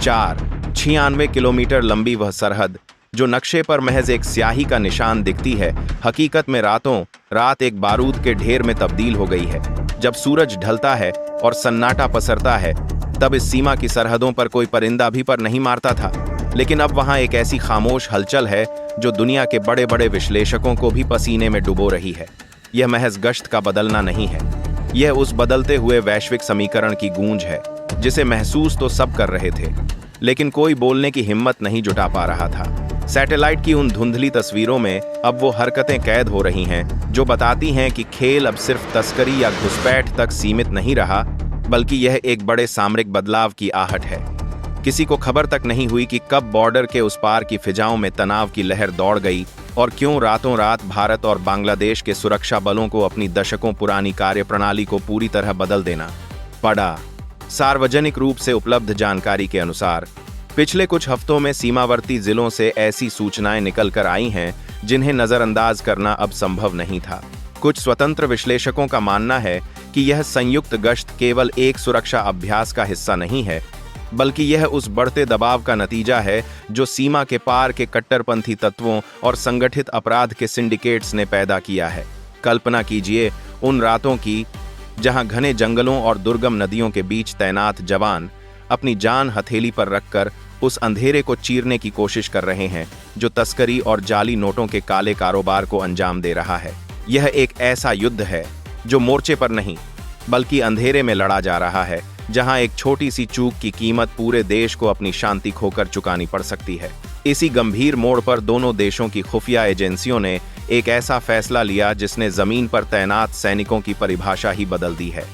96 kilometre लंबी वह सरहद जो नक्शे पर महज एक स्याही का निशान दिखती है, हकीकत में रातों रात एक बारूद के ढेर में तब्दील हो गई है। जब सूरज ढलता है और सन्नाटा पसरता है, तब इस सीमा की सरहदों पर कोई परिंदा भी पर नहीं मारता था, लेकिन अब वहां एक ऐसी खामोश हलचल है जो दुनिया के बड़े बड़े विश्लेषकों को भी पसीने में डुबो रही है। यह महज गश्त का बदलना नहीं है, यह उस बदलते हुए वैश्विक समीकरण की गूंज है जिसे महसूस तो सब कर रहे थे, लेकिन कोई बोलने की हिम्मत नहीं जुटा पा रहा था। सैटेलाइट की उन धुंधली तस्वीरों में अब वो हरकतें कैद हो रही हैं जो बताती हैं कि खेल अब सिर्फ तस्करी या घुसपैठ तक सीमित नहीं रहा, बल्कि यह एक बड़े सामरिक बदलाव की आहट है। किसी को खबर तक नहीं हुई कि कब बॉर्डर के उस पार की फिजाओं में तनाव की लहर दौड़ गई और क्यों रातों रात भारत और बांग्लादेश के सुरक्षा बलों को अपनी दशकों पुरानी कार्यप्रणाली को पूरी तरह बदल देना पड़ा। सार्वजनिक रूप से उपलब्ध जानकारी के अनुसार पिछले कुछ हफ्तों में सीमावर्ती जिलों से ऐसी सूचनाएं निकल कर आई हैं जिन्हें नजरअंदाज करना अब संभव नहीं था। कुछ स्वतंत्र विश्लेषकों का मानना है कि यह संयुक्त गश्त केवल एक सुरक्षा अभ्यास का हिस्सा नहीं है, बल्कि यह उस बढ़ते दबाव का नतीजा है जो सीमा के पार के कट्टरपंथी तत्वों और संगठित अपराध के सिंडिकेट्स ने पैदा किया है। कल्पना कीजिए उन रातों की जहां घने जंगलों और दुर्गम नदियों के बीच तैनात जवान अपनी जान हथेली पर रखकर उस अंधेरे को चीरने की कोशिश कर रहे हैं जो तस्करी और जाली नोटों के काले कारोबार को अंजाम दे रहा है। यह एक ऐसा युद्ध है जो मोर्चे पर नहीं बल्कि अंधेरे में लड़ा जा रहा है, जहां एक छोटी सी चूक की कीमत पूरे देश को अपनी शांति खोकर चुकानी पड़ सकती है। इसी गंभीर मोड़ पर दोनों देशों की खुफिया एजेंसियों ने एक ऐसा फैसला लिया जिसने जमीन पर तैनात सैनिकों की परिभाषा ही बदल दी है।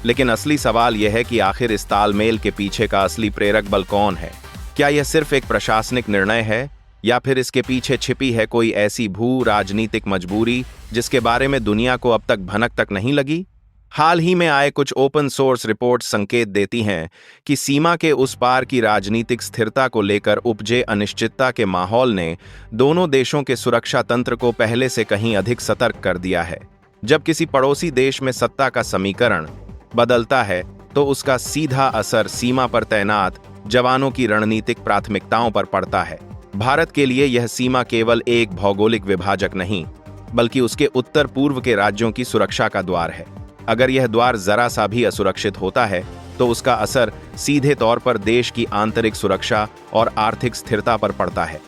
लेकिन असली सवाल यह है कि आखिर इस तालमेल के पीछे का असली प्रेरक बल कौन है? क्या यह सिर्फ एक प्रशासनिक निर्णय है या फिर इसके पीछे छिपी है कोई ऐसी भू राजनीतिक मजबूरी जिसके बारे में दुनिया को अब तक भनक तक नहीं लगी? हाल ही में आए कुछ ओपन सोर्स रिपोर्ट संकेत देती हैं कि सीमा के उस पार की राजनीतिक स्थिरता को लेकर उपजे अनिश्चितता के माहौल ने दोनों देशों के सुरक्षा तंत्र को पहले से कहीं अधिक सतर्क कर दिया है। जब किसी पड़ोसी देश में सत्ता का समीकरण बदलता है तो उसका सीधा असर सीमा पर तैनात जवानों की रणनीतिक प्राथमिकताओं पर पड़ता है। भारत के लिए यह सीमा केवल एक भौगोलिक विभाजक नहीं, बल्कि उसके उत्तर पूर्व के राज्यों की सुरक्षा का द्वार है। अगर यह द्वार जरा सा भी असुरक्षित होता है तो उसका असर सीधे तौर पर देश की आंतरिक सुरक्षा और आर्थिक स्थिरता पर पड़ता है।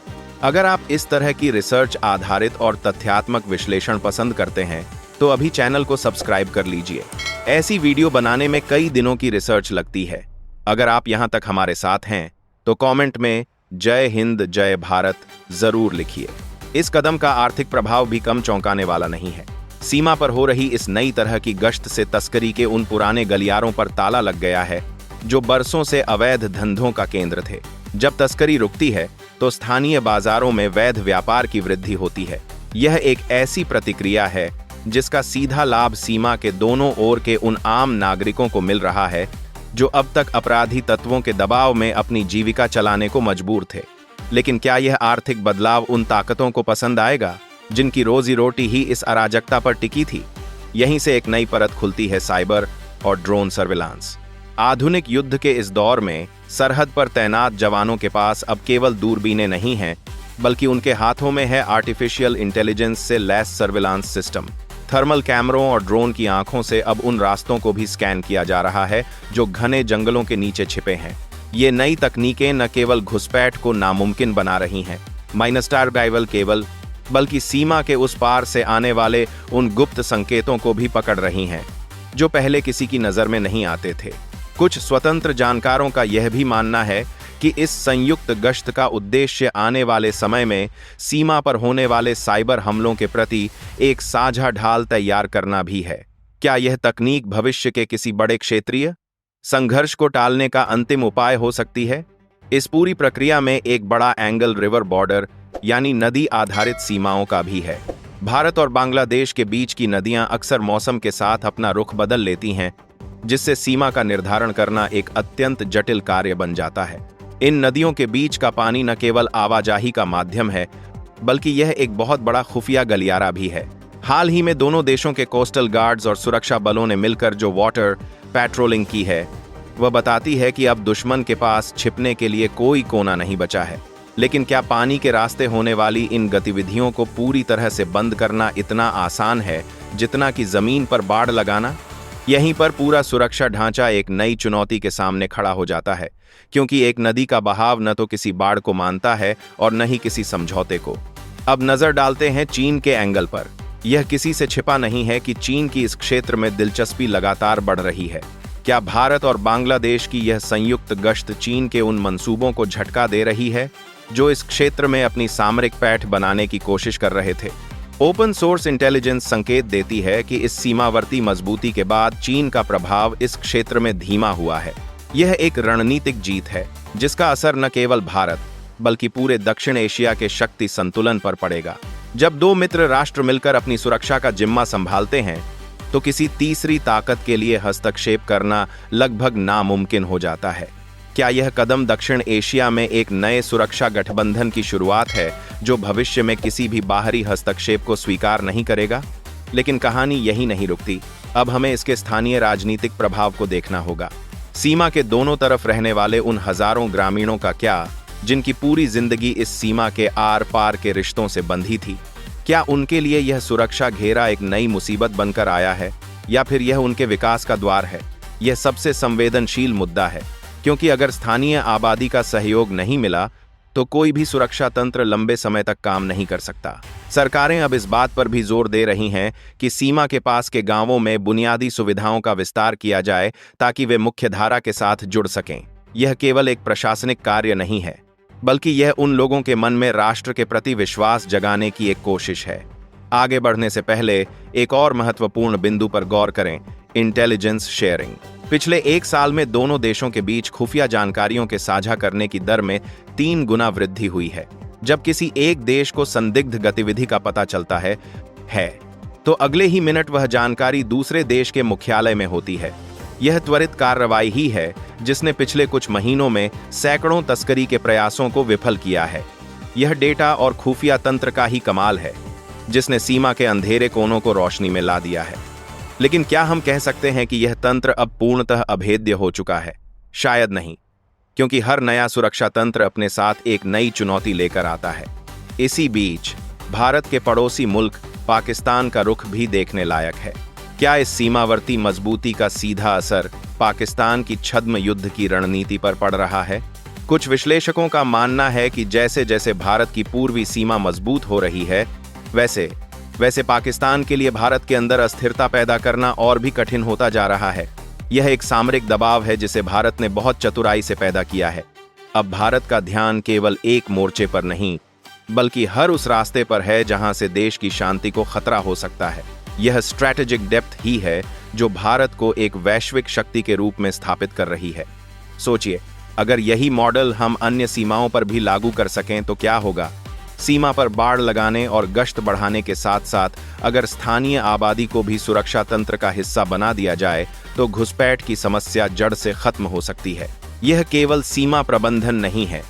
अगर आप इस तरह की रिसर्च आधारित और तथ्यात्मक विश्लेषण पसंद करते हैं तो अभी चैनल को सब्सक्राइब कर लीजिए। ऐसी वीडियो बनाने में कई दिनों की रिसर्च लगती है। अगर आप यहां तक हमारे साथ हैं तो कमेंट में जय हिंद जय भारत जरूर लिखिए। इस कदम का आर्थिक प्रभाव भी कम चौंकाने वाला नहीं है। सीमा पर हो रही इस नई तरह की गश्त से तस्करी के उन पुराने गलियारों पर ताला लग गया है जो बरसों से अवैध धंधों का केंद्र थे। जब तस्करी रुकती है तो स्थानीय बाजारों में वैध व्यापार की वृद्धि होती है। यह एक ऐसी प्रतिक्रिया है जिसका सीधा लाभ सीमा के दोनों ओर के उन आम नागरिकों को मिल रहा है जो अब तक अपराधी तत्वों के दबाव में अपनी जीविका चलाने को मजबूर थे। लेकिन क्या यह आर्थिक बदलाव उन ताकतों को पसंद आएगा जिनकी रोजी रोटी ही इस अराजकता पर टिकी थी? यहीं से एक नई परत खुलती है साइबर और ड्रोन सर्विलांस। आधुनिक युद्ध के इस दौर में सरहद पर तैनात जवानों के पास अब केवल दूरबीनें नहीं हैं, बल्कि उनके हाथों में है आर्टिफिशियल इंटेलिजेंस से लैस सर्विलांस सिस्टम। थर्मल कैमरों और ड्रोन की आंखों से अब उन रास्तों को भी स्कैन किया जा रहा है जो घने जंगलों के नीचे छिपे हैं। ये नई तकनीकें न केवल घुसपैठ को नामुमकिन बना रही हैं, माइनस्टारवाइवल केवल, बल्कि सीमा के उस पार से आने वाले उन गुप्त संकेतों को भी पकड़ रही हैं जो पहले किसी की नजर में नहीं आते थे। कुछ स्वतंत्र जानकारों का यह भी मानना है कि इस संयुक्त गश्त का उद्देश्य आने वाले समय में सीमा पर होने वाले साइबर हमलों के प्रति एक साझा ढाल तैयार करना भी है। क्या यह तकनीक भविष्य के किसी बड़े क्षेत्रीय संघर्ष को टालने का अंतिम उपाय हो सकती है? इस पूरी प्रक्रिया में एक बड़ा एंगल रिवर बॉर्डर यानी नदी आधारित सीमाओं का भी है। भारत और बांग्लादेश के बीच की नदियां अक्सर मौसम के साथ अपना रुख बदल लेती हैं, जिससे सीमा का निर्धारण करना एक अत्यंत जटिल कार्य बन जाता है। इन नदियों के बीच का पानी न केवल आवाजाही का माध्यम है, बल्कि यह एक बहुत बड़ा खुफिया गलियारा भी है। हाल ही में दोनों देशों के कोस्टल गार्ड्स और सुरक्षा बलों ने मिलकर जो वाटर पेट्रोलिंग की है, वह बताती है कि अब दुश्मन के पास छिपने के लिए कोई कोना नहीं बचा है। लेकिन क्या पानी के रास्ते होने वाली इन गतिविधियों को पूरी तरह से बंद करना इतना आसान है जितना कि जमीन पर बाड़ लगाना? यहीं पर पूरा सुरक्षा ढांचा एक नई चुनौती के सामने खड़ा हो जाता है, क्योंकि एक नदी का बहाव न तो किसी बाढ़ को मानता है और न ही किसी समझौते को। अब नजर डालते हैं चीन के एंगल पर। यह किसी से छिपा नहीं है कि चीन की इस क्षेत्र में दिलचस्पी लगातार बढ़ रही है। क्या भारत और बांग्लादेश की यह संयुक्त गश्त चीन के उन मंसूबों को झटका दे रही है जो इस क्षेत्र में अपनी सामरिक पैठ बनाने की कोशिश कर रहे थे? ओपन सोर्स इंटेलिजेंस संकेत देती है कि इस सीमावर्ती मजबूती के बाद चीन का प्रभाव इस क्षेत्र में धीमा हुआ है। यह एक रणनीतिक जीत है जिसका असर न केवल भारत बल्कि पूरे दक्षिण एशिया के शक्ति संतुलन पर पड़ेगा। जब दो मित्र राष्ट्र मिलकर अपनी सुरक्षा का जिम्मा संभालते हैं तो किसी तीसरी ताकत के लिए हस्तक्षेप करना लगभग नामुमकिन हो जाता है। क्या यह कदम दक्षिण एशिया में एक नए सुरक्षा गठबंधन की शुरुआत है जो भविष्य में किसी भी बाहरी हस्तक्षेप को स्वीकार नहीं करेगा? लेकिन कहानी यही नहीं रुकती। अब हमें इसके स्थानीय राजनीतिक प्रभाव को देखना होगा। सीमा के दोनों तरफ रहने वाले उन हजारों ग्रामीणों का क्या, जिनकी पूरी जिंदगी इस सीमा के आर पार के रिश्तों से बंधी थी? क्या उनके लिए यह सुरक्षा घेरा एक नई मुसीबत बनकर आया है या फिर यह उनके विकास का द्वार है? यह सबसे संवेदनशील मुद्दा है, क्योंकि अगर स्थानीय आबादी का सहयोग नहीं मिला तो कोई भी सुरक्षा तंत्र लंबे समय तक काम नहीं कर सकता। सरकारें अब इस बात पर भी जोर दे रही हैं कि सीमा के पास के गांवों में बुनियादी सुविधाओं का विस्तार किया जाए ताकि वे मुख्यधारा के साथ जुड़ सकें। यह केवल एक प्रशासनिक कार्य नहीं है, बल्कि यह उन लोगों के मन में राष्ट्र के प्रति विश्वास जगाने की एक कोशिश है। आगे बढ़ने से पहले एक और महत्वपूर्ण बिंदु पर गौर करें, इंटेलिजेंस शेयरिंग। पिछले एक साल में दोनों देशों के बीच खुफिया जानकारियों के साझा करने की दर में 3 गुना वृद्धि हुई है। जब किसी एक देश को संदिग्ध गतिविधि का पता चलता है तो अगले ही मिनट वह जानकारी दूसरे देश के मुख्यालय में होती है। यह त्वरित कार्रवाई ही है जिसने पिछले कुछ महीनों में सैकड़ों तस्करी के प्रयासों को विफल किया है। यह डेटा और खुफिया तंत्र का ही कमाल है जिसने सीमा के अंधेरे कोनों को रोशनी में ला दिया है। लेकिन क्या हम कह सकते हैं कि यह तंत्र अब पूर्णतः अभेद्य हो चुका है? शायद नहीं, क्योंकि हर नया सुरक्षा तंत्र अपने साथ एक नई चुनौती लेकर आता है। इसी बीच भारत के पड़ोसी मुल्क पाकिस्तान का रुख भी देखने लायक है। क्या इस सीमावर्ती मजबूती का सीधा असर पाकिस्तान की छद्म युद्ध की रणनीति पर पड़ रहा है? कुछ विश्लेषकों का मानना है कि जैसे जैसे भारत की पूर्वी सीमा मजबूत हो रही है, वैसे पाकिस्तान के लिए भारत के अंदर अस्थिरता पैदा करना और भी कठिन होता जा रहा है। यह एक सामरिक दबाव है जिसे भारत ने बहुत चतुराई से पैदा किया है। अब भारत का ध्यान केवल एक मोर्चे पर नहीं, बल्कि हर उस रास्ते पर है जहां से देश की शांति को खतरा हो सकता है। यह स्ट्रैटेजिक डेप्थ ही है जो भारत को एक वैश्विक शक्ति के रूप में स्थापित कर रही है। सोचिए, अगर यही मॉडल हम अन्य सीमाओं पर भी लागू कर सकें तो क्या होगा? सीमा पर बाड़ लगाने और गश्त बढ़ाने के साथ साथ अगर स्थानीय आबादी को भी सुरक्षा तंत्र का हिस्सा बना दिया जाए तो घुसपैठ की समस्या जड़ से खत्म हो सकती है। यह केवल सीमा प्रबंधन नहीं है,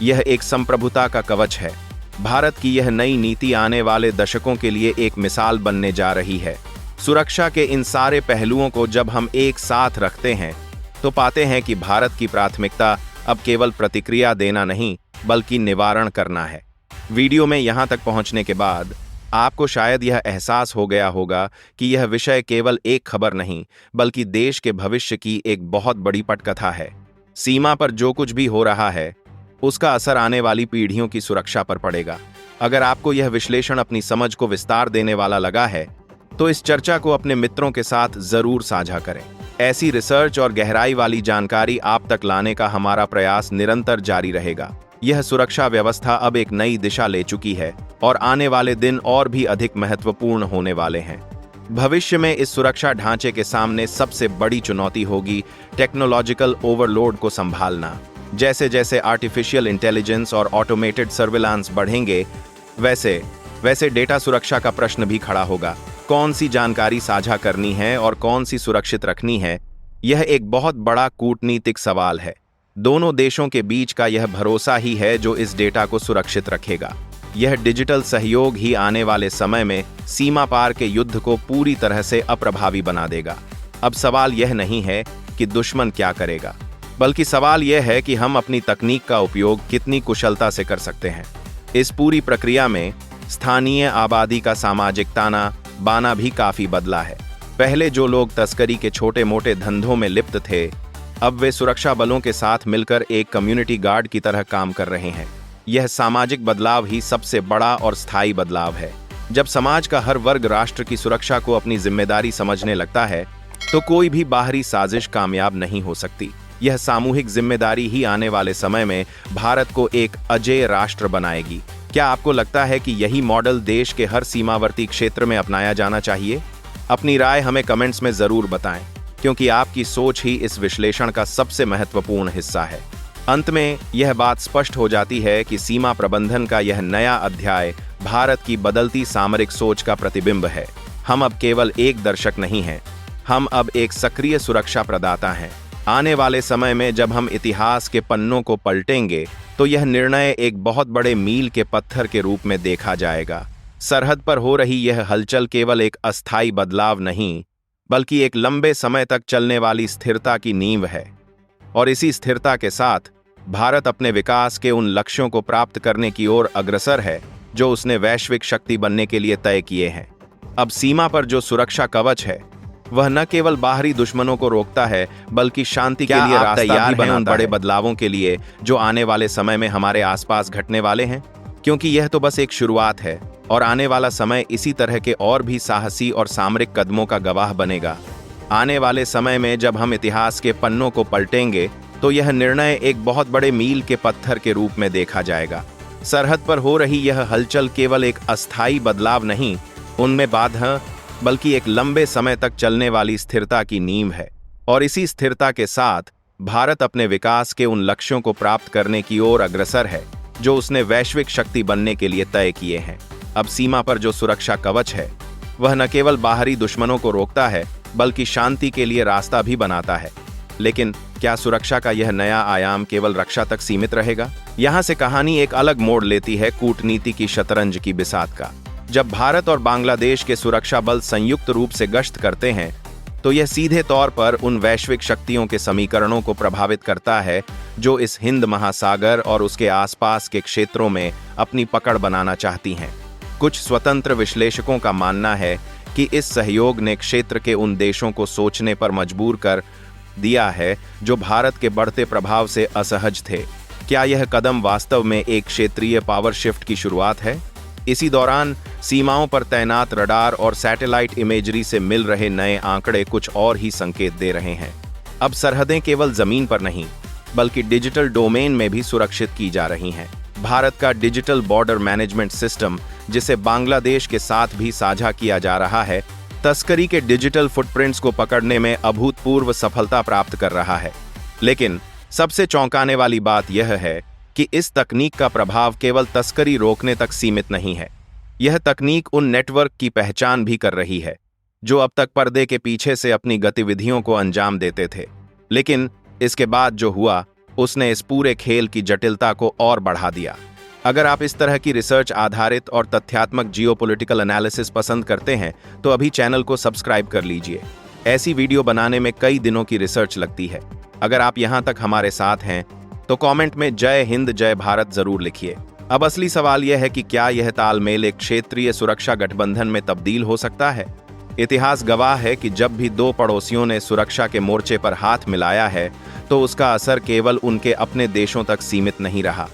यह एक संप्रभुता का कवच है। भारत की यह नई नीति आने वाले दशकों के लिए एक मिसाल बनने जा रही है। सुरक्षा के इन सारे पहलुओं को जब हम एक साथ रखते हैं तो पाते हैं कि भारत की प्राथमिकता अब केवल प्रतिक्रिया देना नहीं बल्कि निवारण करना है। वीडियो में यहाँ तक पहुँचने के बाद आपको शायद यह एहसास हो गया होगा कि यह विषय केवल एक खबर नहीं बल्कि देश के भविष्य की एक बहुत बड़ी पटकथा है। सीमा पर जो कुछ भी हो रहा है उसका असर आने वाली पीढ़ियों की सुरक्षा पर पड़ेगा। अगर आपको यह विश्लेषण अपनी समझ को विस्तार देने वाला लगा है तो इस चर्चा को अपने मित्रों के साथ जरूर साझा करें। ऐसी रिसर्च और गहराई वाली जानकारी आप तक लाने का हमारा प्रयास निरंतर जारी रहेगा। यह सुरक्षा व्यवस्था अब एक नई दिशा ले चुकी है और आने वाले दिन और भी अधिक महत्वपूर्ण होने वाले हैं। भविष्य में इस सुरक्षा ढांचे के सामने सबसे बड़ी चुनौती होगी टेक्नोलॉजिकल ओवरलोड को संभालना। जैसे जैसे आर्टिफिशियल इंटेलिजेंस और ऑटोमेटेड सर्विलांस बढ़ेंगे, वैसे डेटा सुरक्षा का प्रश्न भी खड़ा होगा। कौन सी जानकारी साझा करनी है और कौन सी सुरक्षित रखनी है, यह एक बहुत बड़ा कूटनीतिक सवाल है। दोनों देशों के बीच का यह भरोसा ही है जो इस डेटा को सुरक्षित रखेगा। यह डिजिटल सहयोग ही आने वाले समय में सीमा पार के युद्ध को पूरी तरह से अप्रभावी बना देगा। अब सवाल यह नहीं है कि दुश्मन क्या करेगा, बल्कि सवाल यह है कि हम अपनी तकनीक का उपयोग कितनी कुशलता से कर सकते हैं। इस पूरी प्रक्रिया में स्थानीय आबादी का सामाजिक ताना बाना भी काफी बदला है। पहले जो लोग तस्करी के छोटे मोटे धंधों में लिप्त थे, अब वे सुरक्षा बलों के साथ मिलकर एक कम्युनिटी गार्ड की तरह काम कर रहे हैं। यह सामाजिक बदलाव ही सबसे बड़ा और स्थायी बदलाव है। जब समाज का हर वर्ग राष्ट्र की सुरक्षा को अपनी जिम्मेदारी समझने लगता है, तो कोई भी बाहरी साजिश कामयाब नहीं हो सकती। यह सामूहिक जिम्मेदारी ही आने वाले समय में भारत को एक अजेय राष्ट्र बनाएगी। क्या आपको लगता है कि यही मॉडल देश के हर सीमावर्ती क्षेत्र में अपनाया जाना चाहिए? अपनी राय हमें कमेंट्स में जरूर बताएं, क्योंकि आपकी सोच ही इस विश्लेषण का सबसे महत्वपूर्ण हिस्सा है। अंत में यह बात स्पष्ट हो जाती है कि सीमा प्रबंधन का यह नया अध्याय भारत की बदलती सामरिक सोच का प्रतिबिंब है। हम अब केवल एक दर्शक नहीं हैं, हम अब एक सक्रिय सुरक्षा प्रदाता हैं। आने वाले समय में जब हम इतिहास के पन्नों को पलटेंगे, तो यह निर्णय एक बहुत बड़े मील के पत्थर के रूप में देखा जाएगा। सरहद पर हो रही यह हलचल केवल एक अस्थायी बदलाव नहीं, बल्कि एक लंबे समय तक चलने वाली स्थिरता की नींव है। और इसी स्थिरता के साथ भारत अपने विकास के उन लक्ष्यों को प्राप्त करने की ओर अग्रसर है जो उसने वैश्विक शक्ति बनने के लिए तय किए हैं। अब सीमा पर जो सुरक्षा कवच है, वह न केवल बाहरी दुश्मनों को रोकता है, बल्कि शांति के लिए रास्ता भी बनाता है उन बड़े बदलावों के लिए जो आने वाले समय में हमारे आसपास घटने वाले हैं। क्योंकि यह तो बस एक शुरुआत है, और आने वाला समय इसी तरह के और भी साहसी और सामरिक कदमों का गवाह बनेगा। आने वाले समय में जब हम इतिहास के पन्नों को पलटेंगे, तो यह निर्णय एक बहुत बड़े मील के पत्थर के रूप में देखा जाएगा। सरहद पर हो रही यह हलचल केवल एक अस्थायी बदलाव नहीं, उनमें बाधा, बल्कि एक लंबे समय तक चलने वाली स्थिरता की नींव है। और इसी स्थिरता के साथ भारत अपने विकास के उन लक्ष्यों को प्राप्त करने की ओर अग्रसर है जो उसने वैश्विक शक्ति बनने के लिए तय किए हैं। अब सीमा पर जो सुरक्षा कवच है, वह न केवल बाहरी दुश्मनों को रोकता है, बल्कि शांति के लिए रास्ता भी बनाता है। लेकिन क्या सुरक्षा का यह नया आयाम केवल रक्षा तक सीमित रहेगा? यहाँ से कहानी एक अलग मोड़ लेती है कूटनीति की शतरंज की बिसात का। जब भारत और बांग्लादेश के सुरक्षा बल संयुक्त रूप से गश्त करते हैं, तो यह सीधे तौर पर उन वैश्विक शक्तियों के समीकरणों को प्रभावित करता है जो इस हिंद महासागर और उसके आसपास के क्षेत्रों में अपनी पकड़ बनाना चाहती हैं। कुछ स्वतंत्र विश्लेषकों का मानना है कि इस सहयोग ने क्षेत्र के उन देशों को सोचने पर मजबूर कर दिया है जो भारत के बढ़ते प्रभाव से असहज थे। क्या यह कदम वास्तव में एक क्षेत्रीय पावर शिफ्ट की शुरुआत है? इसी दौरान सीमाओं पर तैनात रडार और सैटेलाइट इमेजरी से मिल रहे नए आंकड़े कुछ और ही संकेत दे रहे हैं। अब सरहदें केवल जमीन पर नहीं, बल्कि डिजिटल डोमेन में भी सुरक्षित की जा रही हैं। भारत का डिजिटल बॉर्डर मैनेजमेंट सिस्टम, जिसे बांग्लादेश के साथ भी साझा किया जा रहा है, तस्करी के डिजिटल फुटप्रिंट्स को पकड़ने में अभूतपूर्व सफलता प्राप्त कर रहा है। लेकिन सबसे चौंकाने वाली बात यह है कि इस तकनीक का प्रभाव केवल तस्करी रोकने तक सीमित नहीं है। यह तकनीक उन नेटवर्क की पहचान भी कर रही है जो अब तक पर्दे के पीछे से अपनी गतिविधियों को अंजाम देते थे। लेकिन इसके बाद जो हुआ, उसने इस पूरे खेल की जटिलता को और बढ़ा दिया। अगर आप इस तरह की रिसर्च आधारित और तथ्यात्मक जियोपॉलिटिकल एनालिसिस पसंद करते हैं, तो अभी चैनल को सब्सक्राइब कर लीजिए। ऐसी वीडियो बनाने में कई दिनों की रिसर्च लगती है। अगर आप यहाँ तक हमारे साथ हैं, तो कमेंट में जय हिंद जय भारत जरूर लिखिए। अब असली सवाल यह है कि क्या यह तालमेल एक क्षेत्रीय सुरक्षा गठबंधन में तब्दील हो सकता है? इतिहास गवाह है कि जब भी दो पड़ोसियों ने सुरक्षा के मोर्चे पर हाथ मिलाया है, तो उसका असर केवल उनके अपने देशों तक सीमित नहीं रहा।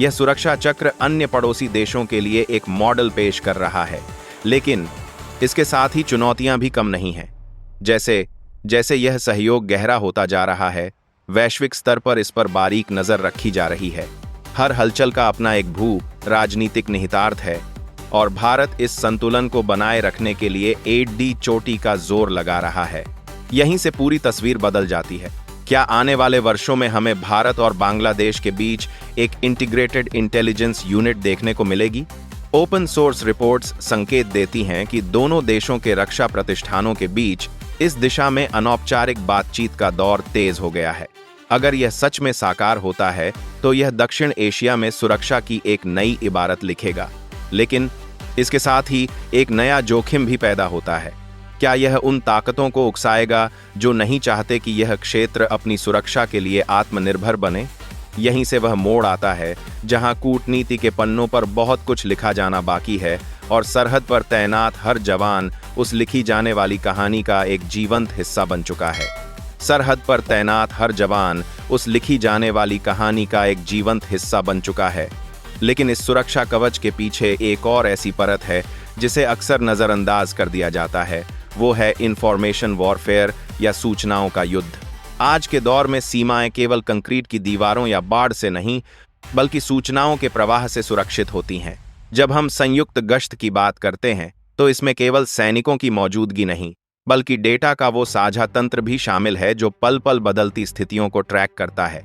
यह सुरक्षा चक्र अन्य पड़ोसी देशों के लिए एक मॉडल पेश कर रहा है। लेकिन इसके साथ ही चुनौतियां भी कम नहीं हैं। जैसे जैसे यह सहयोग गहरा होता जा रहा है, वैश्विक स्तर पर इस पर बारीक नजर रखी जा रही है। हर हलचल का अपना एक भू राजनीतिक निहितार्थ है, और भारत इस संतुलन को बनाए रखने के लिए एड़ी चोटी का जोर लगा रहा है। यहीं से पूरी तस्वीर बदल जाती है। क्या आने वाले वर्षों में हमें भारत और बांग्लादेश के बीच एक इंटीग्रेटेड इंटेलिजेंस यूनिट देखने को मिलेगी? ओपन सोर्स रिपोर्ट्स संकेत देती हैं कि दोनों देशों के रक्षा प्रतिष्ठानों के बीच इस दिशा में अनौपचारिक बातचीत का दौर तेज हो गया है। अगर यह सच में साकार होता है, तो यह दक्षिण एशिया में सुरक्षा की एक नई इबारत लिखेगा। लेकिन इसके साथ ही एक नया जोखिम भी पैदा होता है। क्या यह उन ताकतों को उकसाएगा जो नहीं चाहते कि यह क्षेत्र अपनी सुरक्षा के लिए आत्मनिर्भर बने? यहीं से वह मोड़ आता है जहां कूटनीति के पन्नों पर बहुत कुछ लिखा जाना बाकी है और सरहद पर तैनात हर जवान उस लिखी जाने वाली कहानी का एक जीवंत हिस्सा बन चुका है। सरहद पर तैनात हर जवान उस लिखी जाने वाली कहानी का एक जीवंत हिस्सा बन चुका है। लेकिन इस सुरक्षा कवच के पीछे एक और ऐसी परत है जिसे अक्सर नजरअंदाज कर दिया जाता है। वो है इंफॉर्मेशन वॉरफेयर या सूचनाओं का युद्ध। आज के दौर में सीमाएं केवल कंक्रीट की दीवारों या बाड़ से नहीं, बल्कि सूचनाओं के प्रवाह से सुरक्षित होती हैं। जब हम संयुक्त गश्त की बात करते हैं तो इसमें केवल सैनिकों की मौजूदगी नहीं, बल्कि डेटा का वो साझा तंत्र भी शामिल है जो पल पल बदलती स्थितियों को ट्रैक करता है।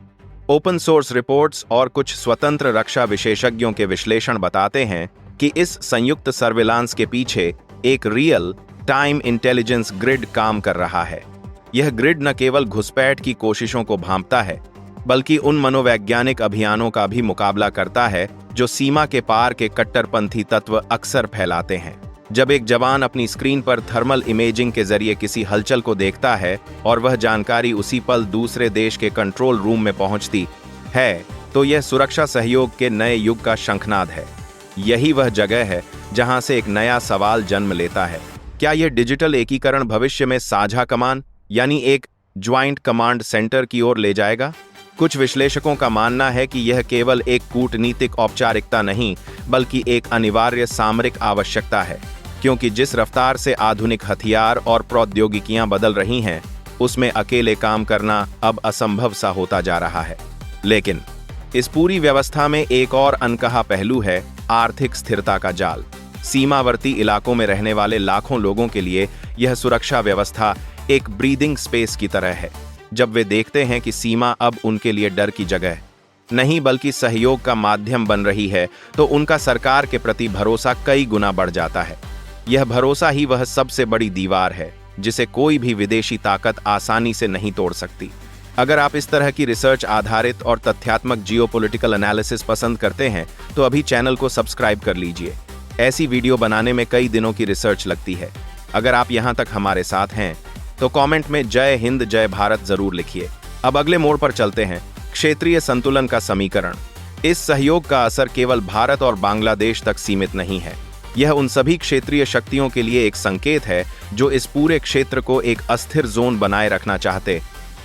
ओपन सोर्स रिपोर्ट्स और कुछ स्वतंत्र रक्षा विशेषज्ञों के विश्लेषण बताते हैं कि इस संयुक्त सर्विलांस के पीछे एक रियल टाइम इंटेलिजेंस ग्रिड काम कर रहा है। यह ग्रिड न केवल घुसपैठ की कोशिशों को भांपता है, बल्कि उन मनोवैज्ञानिक अभियानों का भी मुकाबला करता है जो सीमा के पार के कट्टरपंथी तत्व अक्सर फैलाते हैं। जब एक जवान अपनी स्क्रीन पर थर्मल इमेजिंग के जरिए किसी हलचल को देखता है और वह जानकारी उसी पल दूसरे देश के कंट्रोल रूम में पहुंचती है, तो यह सुरक्षा सहयोग के नए युग का शंखनाद है। यही वह जगह है जहां से एक नया सवाल जन्म लेता है। क्या यह डिजिटल एकीकरण भविष्य में साझा कमान यानी एक ज्वाइंट कमांड सेंटर की ओर ले जाएगा? कुछ विश्लेषकों का मानना है कि यह केवल एक कूटनीतिक औपचारिकता नहीं, बल्कि एक अनिवार्य सामरिक आवश्यकता है, क्योंकि जिस रफ्तार से आधुनिक हथियार और प्रौद्योगिकियां बदल रही हैं, उसमें अकेले काम करना अब असंभव सा होता जा रहा है। लेकिन इस पूरी व्यवस्था में एक और अनकहा पहलू है, आर्थिक स्थिरता का जाल। सीमावर्ती इलाकों में रहने वाले लाखों लोगों के लिए यह सुरक्षा व्यवस्था एक ब्रीदिंग स्पेस की तरह है। जब वे देखते हैं कि सीमा अब उनके लिए डर की जगह नहीं बल्कि सहयोग का माध्यम बन रही है, तो उनका सरकार के प्रति भरोसा कई गुना बढ़ जाता है। यह भरोसा ही वह सबसे बड़ी दीवार है जिसे कोई भी विदेशी ताकत आसानी से नहीं तोड़ सकती। अगर आप इस तरह की रिसर्च आधारित और तथ्यात्मक जियोपॉलिटिकल एनालिसिस पसंद करते हैं तो अभी चैनल को सब्सक्राइब कर लीजिए। ऐसी वीडियो बनाने में कई दिनों की रिसर्च लगती है। अगर आप यहां तक हमारे साथ हैं तो कमेंट में जय हिंद जय भारत जरूर लिखिए। अब अगले मोड़ पर चलते हैं, क्षेत्रीय संतुलन का समीकरण। इस सहयोग का असर केवल भारत और बांग्लादेश तक सीमित नहीं है। यह उन सभी क्षेत्रीय शक्तियों के लिए एक संकेत है जो इस पूरे क्षेत्र को एक अस्थिर जोन बनाए रखना चाहते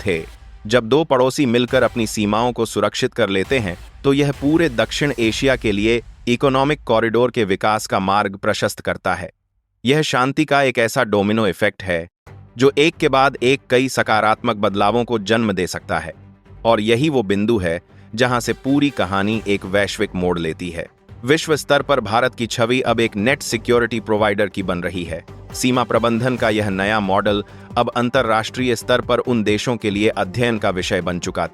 थे। जब दो पड़ोसी मिलकर अपनी सीमाओं को सुरक्षित कर लेते हैं तो यह पूरे दक्षिण एशिया के लिए इकोनॉमिक कॉरिडोर के विकास का मार्ग प्रशस्त करता है। यह शांति का एक ऐसा डोमिनो इफेक्ट है जो एक के बाद एक कई सकारात्मक बदलावों को जन्म दे सकता है। और यही वो बिंदु है जहां से पूरी कहानी एक वैश्विक मोड़ लेती है। विश्व स्तर पर भारत की छवि अब एक नेट सिक्योरिटी प्रोवाइडर की बन रही है। सीमा प्रबंधन का यह नया मॉडल अब अंतर्राष्ट्रीय स्तर पर उन देशों के लिए अध्ययन का विषय बन चुका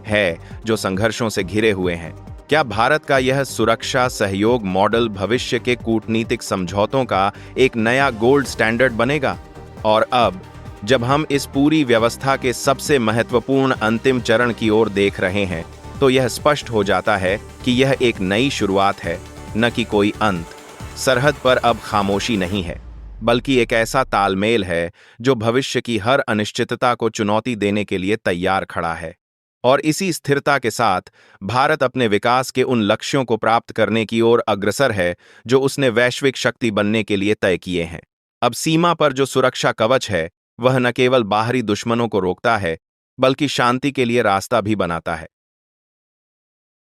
है जो संघर्षों से घिरे हुए हैं। क्या भारत का यह सुरक्षा सहयोग मॉडल भविष्य के कूटनीतिक समझौतों का एक नया गोल्ड स्टैंडर्ड बनेगा? और अब जब हम इस पूरी व्यवस्था के सबसे महत्वपूर्ण अंतिम चरण की ओर देख रहे हैं, तो यह स्पष्ट हो जाता है कि यह एक नई शुरुआत है, न कि कोई अंत। सरहद पर अब खामोशी नहीं है, बल्कि एक ऐसा तालमेल है जो भविष्य की हर अनिश्चितता को चुनौती देने के लिए तैयार खड़ा है। और इसी स्थिरता के साथ भारत अपने विकास के उन लक्ष्यों को प्राप्त करने की ओर अग्रसर है जो उसने वैश्विक शक्ति बनने के लिए तय किए हैं। अब सीमा पर जो सुरक्षा कवच है, वह न केवल बाहरी दुश्मनों को रोकता है, बल्कि शांति के लिए रास्ता भी बनाता है।